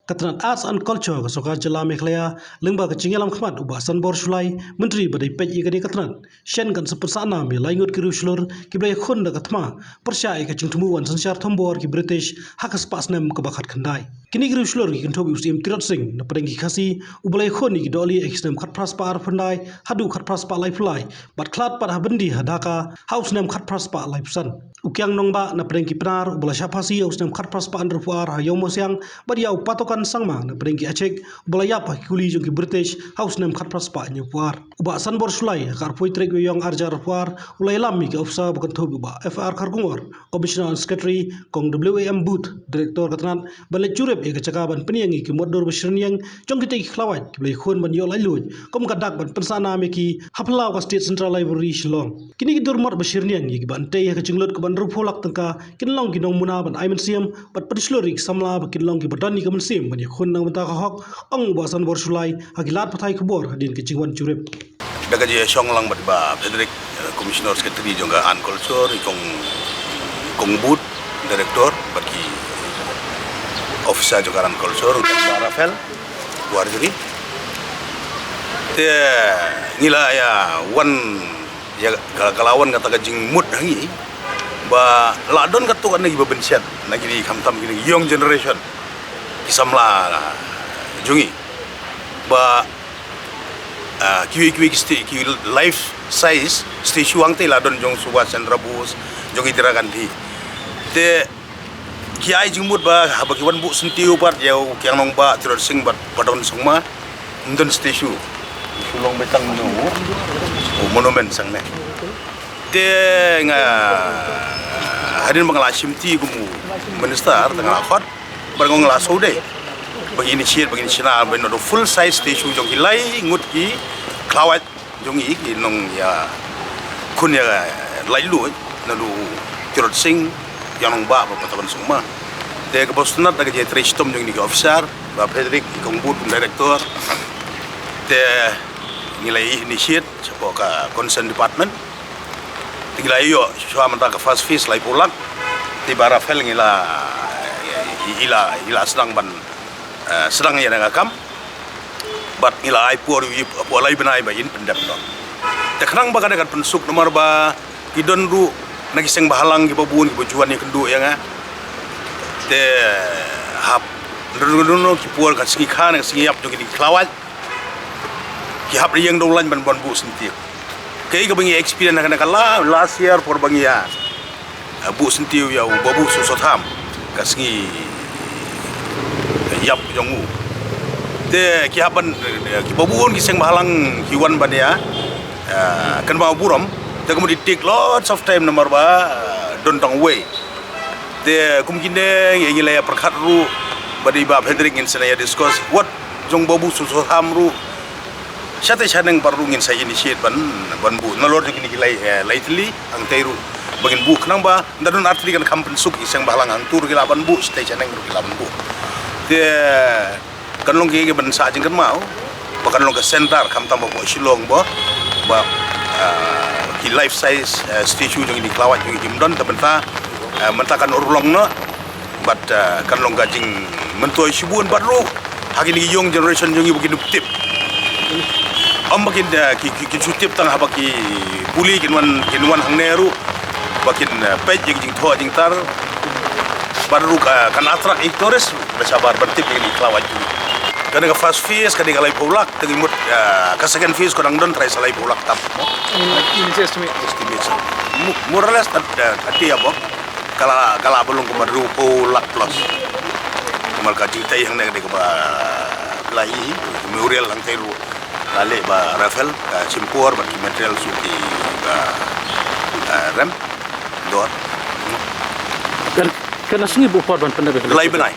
Katran Arts and Culture ka soka jala Meghalaya lengba ka cingalam khmat uba Sanbor Sulai menteri badai pej igani katran shen kan sepersana me laingut ki ruslur ki blai khon da katma persya ka cingtumu wan sansyar thombor ki British hakas pasnem ka bakat khandai kini ki ruslur ki kentobi usim Tirot Singh na pedeng ki khasi ubalai khon ki doli exnem khat praspar phandai hadu khat praspa lai phlai bat khlat par habendi hadaka house nem khat praspa lai psan ukyang nongba na pedeng ki pnar ubala syapasi house nem khat praspa andruar ha yomo siang badiau patokan sangma na pedengki acek bolaya pa kuli jong ki British house nem khat praspa nyuar uba Sanbor Sulai kar poitrek yong arjar puar ulai lammi ki ofsa bukan thobi ba FR Khargungor Commissioner and Secretary kong WAM booth Director katnan bale churep e kacakaban peniangi ki modor besrniang jong ki teki khlawat ki blai khon ban yo lai luj kom kadak ban pensana me ki hapla ka State Central Library Shillong kini ki dormot besrniang ki ban tei ka jinglot ka ban rupholak tangka kinlong ki nong muna ban aimen siam bat padislorik samla ba kinlong ki badani ka ban sim ban khun nang ta ka hok ong ba Sanbor Sulai hagilat pathai khbor hadin ki jingwan churep daga je song lang ba Frederick Commissioner Secretary jonga an culture kong boot director bagi officer jonga an culture Rafael Warjuri te ngila ya wan ya kalawan kata jing mood hangi ba ladon katu kan lagi bebensiat lagi di kamtam gini young generation kisamla jungi ba kiwi life size statue ang te ladon jong Subhash Chandra Bose jong Indira Gandhi te kiai jingmut ba habaki wan bu sentiu part yau kiang nong ba Tirot Singh bat padon songma ndon statue sulong betang no monument sangne te nga hadin manglasim ti gumu minister tengah khot barngong la saude bagi initiate bagi national beno full size statue jong hilai ngut ki klawat jong i ki nong ya kun ya lai lu na lu Tirot Singh yang nong ba pataban sungma te ka bosnat daga je trestom jong ni officer ba Frederick kongbut director te nilai initiate sapo ka concern department tingilai yo swa manta ka first phase lai pulak ti barafel ngila ila sedang ban sedang ya ngakam bat ngila ai por lai benai ba in pendap no te khnang ba kada kan pensuk nomor ba kidon ru nagiseng bahalang ki babun ki bojuan ni kendu ya nga te hap ndono ki por ka singi khan ka singi yap jo ki klawat ki hap riang dolan ban ban bu sentir kai ka bangi experience kana kala last year por bangi ya bu sentiu ya babu susotham ka singi yap jongu te ki haban ki babun ki seng bahalang ki wan ban ya kan ba buram te kemudian take lots of time nomor ba don tong way te kumkinde ye ngila ya perkhat ru badi ba Frederick ngin senaya discuss what jong babu susotham ru syate chaneng parru ngin saya initiate ban bu nalor gini lai tli ang teiru bagin bu khnang ba ndadon artli kan kampen suk iseng bahalang ang tur gila ban bu stay chaneng ru gila ban bu te kanlong ki ban sa jing kan mau bakan long ka center kam tam bo Shillong bo ba ki life size statue jong di klawat jong himdon tabenta mentakan urlong no but kanlong gajing mentoi shibun badru hagini young generation jong ibu tip bakin ki sutip tang habaki puli kinwan hangneru bakin pej jing tho jing tar baru kan atrak tourist bersabar bertip ini kelawat juga kan ka first phase kan galai pulak tengimut ka second phase kodang don try salai pulak tap ini estimate more or less tadi apa kala belum ke baru pulak plus mal ka jitai hang nek de ba lai memorial hang teru lale ba Rafael simpur bagi material suki rem dor kan singi bu pot ban pandai lai benai